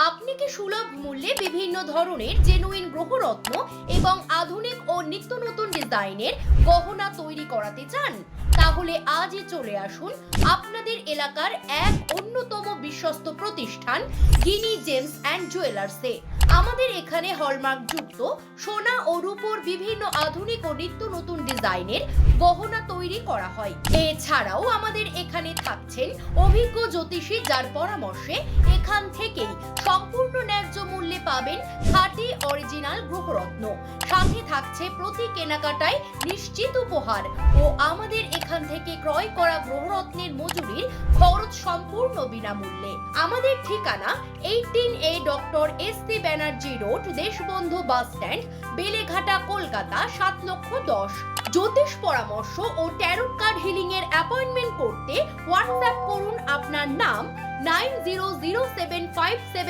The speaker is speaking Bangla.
আপনি কি সুলভ মূল্যে বিভিন্ন ধরনের জেনুইন গ্রহরত্ন এবং আধুনিক ও নিত্য নতুন ডিজাইনের গহনা তৈরি করাতে চান? তাহলে আজই চলে আসুন আপনাদের এলাকার এক অন্যতম বিশ্বস্ত প্রতিষ্ঠান গিনি জেমস অ্যান্ড জুয়েলার্সে। আমাদের এখানে হলমার্ক যুক্ত সোনা ও রূপোর বিভিন্ন আধুনিক ও নিত্য নতুন ডিজাইনের গহনা তৈরি করা হয়। এছাড়াও আমাদের এখানে থাকছেন অভিজ্ঞ জ্যোতিষী, যার পরামর্শে এখান থেকেই সম্পূর্ণ ন্যায্য মূল্যে পাবেন খাঁটি অরিজিনাল গ্রহরত্ন। সাথে থাকছে প্রতি কেনাকাটায় নিশ্চিত উপহার ও আমাদের এখান থেকে ক্রয় করা গ্রহরত্নের মজুরির খরচ সম্পূর্ণ বিনামূল্যে। আমাদের ঠিকানা 18A doctor S C. Banerjee road, Deshbandhu bus stand, Beleghata, Kolkata 7,10,000। জ্যোতিষ পরামর্শ ও ট্যারোট কার্ড হিলিং এর অ্যাপয়েন্টমেন্ট করতে হোয়াটসঅ্যাপ করুন আপনার নাম 900757